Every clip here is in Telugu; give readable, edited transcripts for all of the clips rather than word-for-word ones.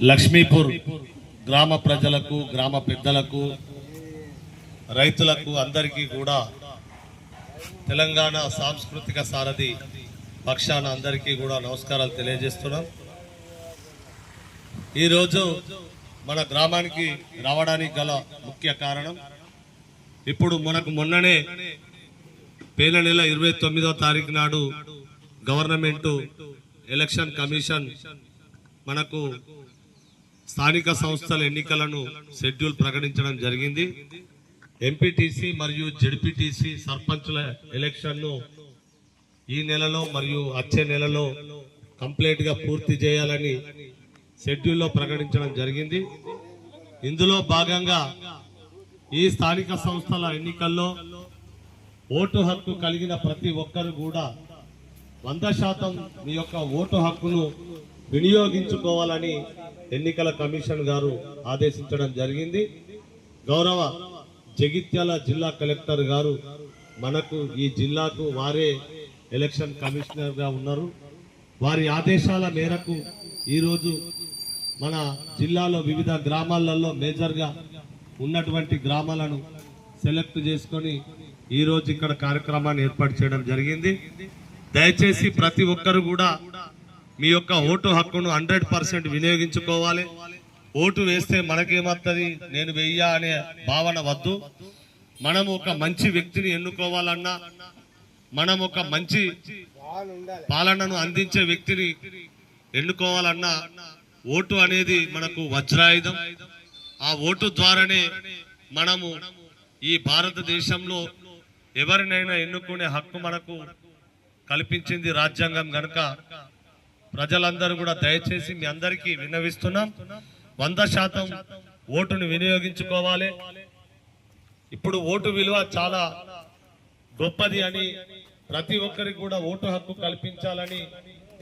లక్ష్మీపూర్ గ్రామ ప్రజలకు, గ్రామ పెద్దలకు, రైతులకు అందరికీ కూడా తెలంగాణ సాంస్కృతిక సారథి పక్షాన అందరికీ కూడా నమస్కారాలు తెలియజేస్తున్నాం. ఈరోజు మన గ్రామానికి రావడానికి గల ముఖ్య కారణం, ఇప్పుడు మనకు మొన్ననే పేల నెల 29వ తారీఖు నాడు గవర్నమెంట్ ఎలక్షన్ కమిషన్ మనకు స్థానిక సంస్థల ఎన్నికలను షెడ్యూల్ ప్రకటించడం జరిగింది. ఎంపీటీసీ మరియు జెడ్పీటీసీ సర్పంచుల ఎలక్షన్ను ఈ నెలలో మరియు వచ్చే నెలలో కంప్లీట్గా పూర్తి చేయాలని షెడ్యూల్లో ప్రకటించడం జరిగింది. ఇందులో భాగంగా ఈ స్థానిక సంస్థల ఎన్నికల్లో ఓటు హక్కు కలిగిన ప్రతి ఒక్కరు కూడా 100% మీ యొక్క ఓటు హక్కును వినియోగించుకోవాలని ఎన్నికల కమిషన్ గారు ఆదేశించడం జరిగింది. గౌరవ జగిత్యాల జిల్లా కలెక్టర్ గారు మనకు ఈ జిల్లాకు వారే ఎలక్షన్ కమిషనర్గా ఉన్నారు. వారి ఆదేశాల మేరకు ఈరోజు మన జిల్లాలో వివిధ గ్రామాలలో మేజర్గా ఉన్నటువంటి గ్రామాలను సెలెక్ట్ చేసుకొని ఈరోజు ఇక్కడ కార్యక్రమాన్ని ఏర్పాటు చేయడం జరిగింది. దయచేసి ప్రతి ఒక్కరు కూడా మీ యొక్క ఓటు హక్కును 100% వినియోగించుకోవాలి. ఓటు వేస్తే మనకేమవుతుంది, నేను వెయ్యా అనే భావన వద్దు. మనం ఒక మంచి వ్యక్తిని ఎన్నుకోవాలన్నా, మనం ఒక మంచి పాలనను అందించే వ్యక్తిని ఎన్నుకోవాలన్నా ఓటు అనేది మనకు వజ్రాయుధం. ఆ ఓటు ద్వారానే మనము ఈ భారతదేశంలో ఎవరినైనా ఎన్నుకునే హక్కు మనకు కల్పించింది రాజ్యాంగం గనుక ప్రజలందరూ కూడా దయచేసి మీ అందరికీ విన్నవిస్తున్నాం, 100% ఓటును వినియోగించుకోవాలి. ఇప్పుడు ఓటు విలువ చాలా గొప్పది అని ప్రతి ఒక్కరికి కూడా ఓటు హక్కు కల్పించాలని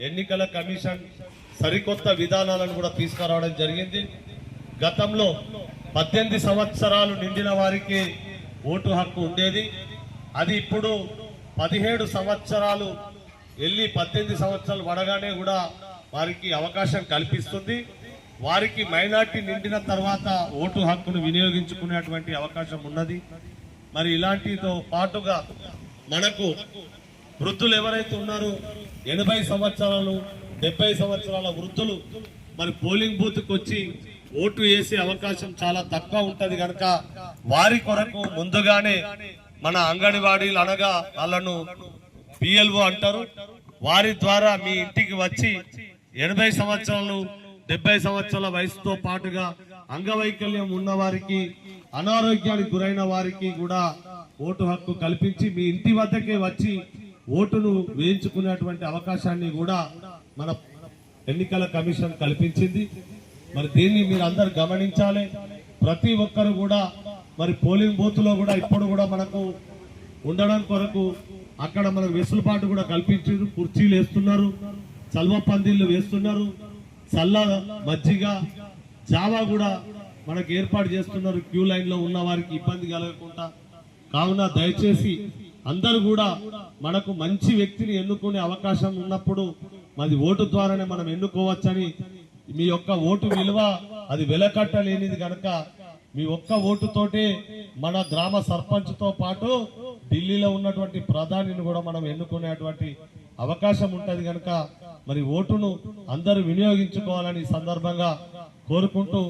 ఎన్నికల కమిషన్ సరికొత్త విధానాలను కూడా తీసుకురావడం జరిగింది. గతంలో 18 సంవత్సరాలు నిండిన వారికి ఓటు హక్కు ఉండేది. అది ఇప్పుడు 17 సంవత్సరాలు వెళ్ళి 18 సంవత్సరాలు పడగానే కూడా వారికి అవకాశం కల్పిస్తుంది. వారికి మైనార్టీ నిండిన తర్వాత ఓటు హక్కును వినియోగించుకునేటువంటి అవకాశం ఉన్నది. మరి ఇలాంటితో పాటుగా మనకు వృద్ధులు ఎవరైతే ఉన్నారో 80 సంవత్సరాలు 70 సంవత్సరాల వృద్ధులు మరి పోలింగ్ బూత్కి వచ్చి ఓటు వేసే అవకాశం చాలా తక్కువ ఉంటది కనుక వారి కొరకు ముందుగానే మన అంగన్వాడీలు అనగా వాళ్ళను PLO అంటారు, వారి ద్వారా మీ ఇంటికి వచ్చి 80 సంవత్సరాలు 70 సంవత్సరాల వయసుతో పాటుగా అంగవైకల్యం ఉన్న వారికి, అనారోగ్యానికి గురైన వారికి కూడా ఓటు హక్కు కల్పించి మీ ఇంటి వద్దకే వచ్చి ఓటును వేయించుకునేటువంటి అవకాశాన్ని కూడా మన ఎన్నికల కమిషన్ కల్పించింది. మరి దీన్ని మీరు అందరు గమనించాలి. ప్రతి ఒక్కరు కూడా మరి పోలింగ్ బూత్ లో కూడా ఇప్పుడు కూడా మనకు ఉండడం కొరకు అక్కడ మనకు వెసులుబాటు కూడా కల్పించారు. కుర్చీలు వేస్తున్నారు, చల్వ పందిళ్ళు వేస్తున్నారు, చల్ల మజ్జిగ జావా కూడా మనకు ఏర్పాటు చేస్తున్నారు క్యూ లైన్ లో ఉన్న వారికి ఇబ్బంది కలగకుండా. కావున దయచేసి అందరూ కూడా మనకు మంచి వ్యక్తిని ఎన్నుకునే అవకాశం ఉన్నప్పుడు మరి ఓటు ద్వారానే మనం ఎన్నుకోవచ్చని, మీ యొక్క ఓటు విలువ అది వెలకట్టలేనిది కనుక మీ ఒక్క ఓటుతోటే మన గ్రామ సర్పంచ్తో పాటు ఢిల్లీలో ఉన్నటువంటి ప్రధానిని కూడా మనం ఎన్నుకునేటువంటి అవకాశం ఉంటుంది కనుక మరి ఓటును అందరూ వినియోగించుకోవాలని సందర్భంగా కోరుకుంటూ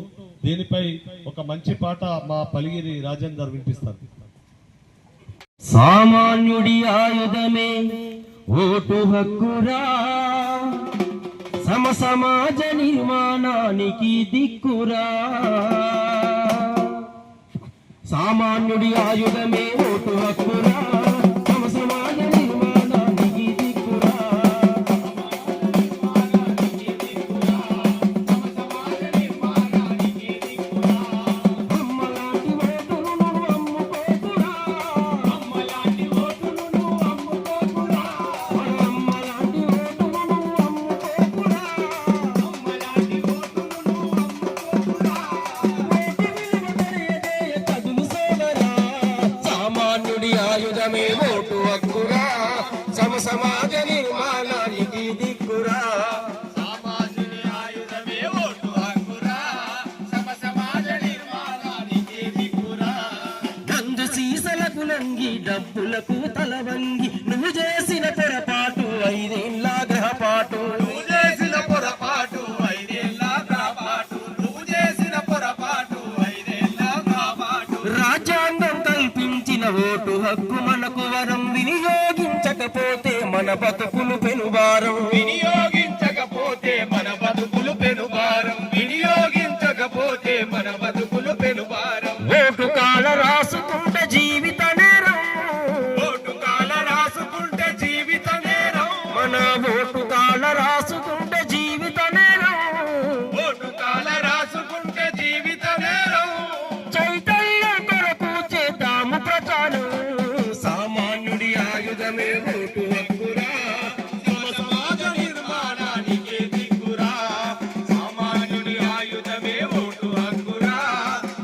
దీనిపై ఒక మంచి పాట మా పలిగిరి రాజేందర్ వినిపిస్తారు. సామాన్యుడి ఆయుధమే ఓటు హక్కురా, సమాజ నిర్మాణానికి దిక్కురా. సామాన్యుడి ఆయుధమే ఓటు హక్కురా, సమాజ నిర్మాణానికి దిక్కురా. అమ్మలాంటి ఓటును నువ్వు అమ్ముకోకురా, అమ్మలాంటి ఓటును నువ్వు అమ్ముకోకురా, అమ్మలాంటి ఓటును నువ్వు అమ్ముకోకురా, అమ్మలాంటి ఓటును నువ్వు అమ్ముకోకురా. ఓటు విలువ తెలియజేయ చదువు సోదరా, సామాన్యుడి ఆయుధమే ఓటు హక్కురా, సమాజ నిర్మాణానికి దిక్కురా. హక్కు మనకు వరం వినియోగించకపోతే మన బతుకులు పెనుభారం వినియోగించకపోతే మన బతుకులు పెనుభారం వినియోగించకపోతే మన బతుకులు పెనుభారం ఓటు కాల రాసుకుంటే జీవిత నేరం ఓటు కాల రాసుకుంటే జీవిత నేరం మన ఓటు కాల రాసుకుంటే జీవిత నేరం ఓటు కాల రాసుకుంటే జీవిత నేరం చైతన్యం కొరకు చేద్దాము ప్రచారం సామాన్యుడి ఆయుధమే ఓటు హక్కురా సమ సమాజ నిర్మాణానికి దిక్కురా సామాన్యుడి ఆయుధమే ఓటు హక్కురా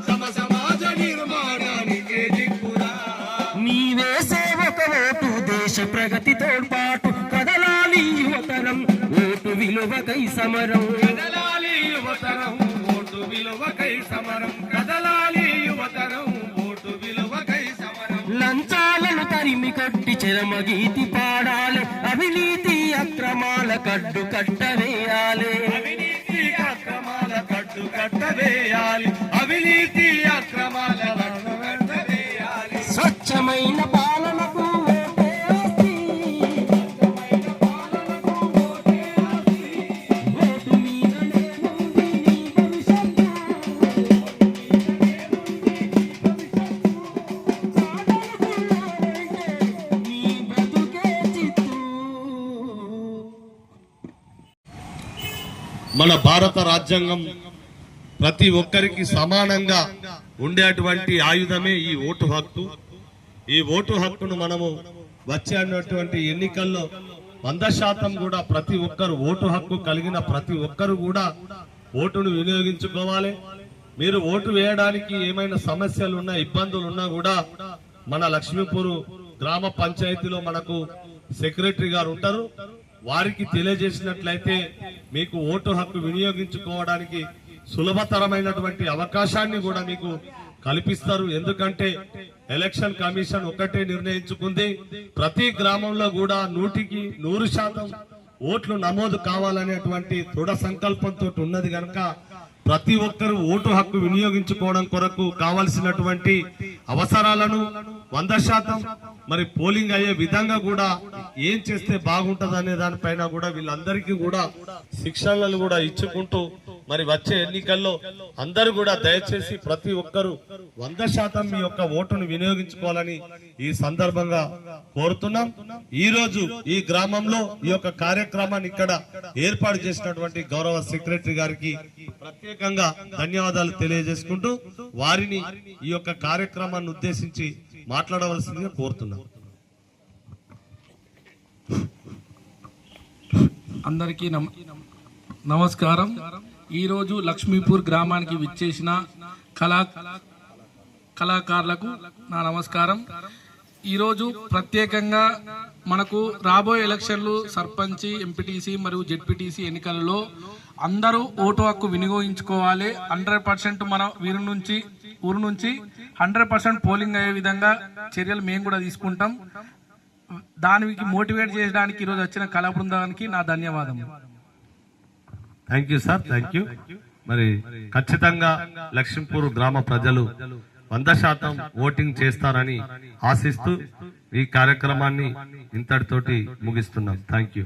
సమ సమాజ నిర్మాణానికి దిక్కురా నీవే సేవక ఓటు దేశ ప్రగతి తోడ్పాటు కదలాలి యువతరం ఓటు విలువకై సమరం కదలాలి యువతరం ఓటు విలువకై సమరం కదలాలి యువతరం ఓటు విలువకై సమరం లంచాలను తరిమి కట్టి చరమగీతి పాడాలి అవినీతి అక్రమాల కడ్డు కట్టవేయాలి అవినీతి అక్రమాల కట్టు కట్టవేయాలి అవినీతి అక్రమాల కట్టు కట్టవేయాలి స్వచ్ఛమైన పాలనకు ఓటే ఆస్తి. ఓటు మీదనే ఉంది నీ భవిష్యత్తు. నీ బతుకే చిత్తు. మన భారత రాజ్యాంగం ప్రతి ఒక్కరికి సమానంగా ఉండేటువంటి ఆయుధమే ఈ ఓటు హక్కు. ఈ ఓటు హక్కును మనము వచ్చేటువంటి ఎన్నికల్లో 100% కూడా ప్రతి ఒక్కరు ఓటు హక్కు కలిగిన ప్రతి ఒక్కరు కూడా ఓటును వినియోగించుకోవాలి. మీరు ఓటు వేయడానికి ఏమైనా సమస్యలు ఉన్నా ఇబ్బందులు ఉన్నా కూడా మన లక్ష్మీపూర్ గ్రామ పంచాయతీలో మనకు సెక్రటరీ గారు ఉంటారు. వారికి తెలియజేసినట్లయితే మీకు ఓటు హక్కు వినియోగించుకోవడానికి సులభతరమైనటువంటి అవకాశాన్ని కూడా మీకు కల్పిస్తారు. ఎందుకంటే ఎలక్షన్ కమిషన్ ఒకటే నిర్ణయించుకుంది, ప్రతి గ్రామంలో కూడా 100% ఓట్లు నమోదు కావాలనేటువంటి దృఢ సంకల్పంతో ఉన్నది కనుక ప్రతి ఒక్కరూ ఓటు హక్కు వినియోగించుకోవడం కొరకు కావలసినటువంటి అవసరాలను 100% మరి పోలింగ్ అయ్యే విధంగా కూడా ఏం చేస్తే బాగుంటది అనే దానిపైన కూడా వీళ్ళందరికీ కూడా శిక్షణలు కూడా ఇచ్చుకుంటూ మరి వచ్చే ఎన్నికల్లో అందరూ కూడా దయచేసి ప్రతి ఒక్కరూ 100% మీ యొక్క ఓటును వినియోగించుకోవాలని ఈ సందర్భంగా కోరుతున్నాం. ఈ రోజు ఈ గ్రామంలో ఈ యొక్క కార్యక్రమాన్ని ఇక్కడ ఏర్పాటు చేసినటువంటి గౌరవ సెక్రటరీ గారికి ప్రత్యేకంగా ధన్యవాదాలు తెలియజేసుకుంటూ వారిని ఈ యొక్క కార్యక్రమాన్ని ఉద్దేశించి మాట్లాడవలసిందిగా కోరుతున్నాం. అందరికీ నమస్కారం. ఈరోజు లక్ష్మీపూర్ గ్రామానికి విచ్చేసిన కళాకారులకు నా నమస్కారం. ఈరోజు ప్రత్యేకంగా మనకు రాబోయే ఎలక్షన్లు సర్పంచ్, ఎంపీటీసీ మరియు జెడ్పీటీసీ ఎన్నికలలో అందరూ ఓటు హక్కు వినియోగించుకోవాలి. 100% మన ఊరు నుంచి 100% పోలింగ్ అయ్యే విధంగా చర్యలు మేము కూడా తీసుకుంటాం. దానికి మోటివేట్ చేయడానికి ఈరోజు వచ్చిన కళా బృందానికి నా ధన్యవాదం. Thank you sir, thank you. మరి ఖచ్చితంగా లక్ష్మీపూర్ గ్రామ ప్రజలు 100% ఓటింగ్ చేస్తారని ఆశిస్తూ ఈ కార్యక్రమాన్ని ఇంతటితోటి ముగిస్తున్నాం. Thank you.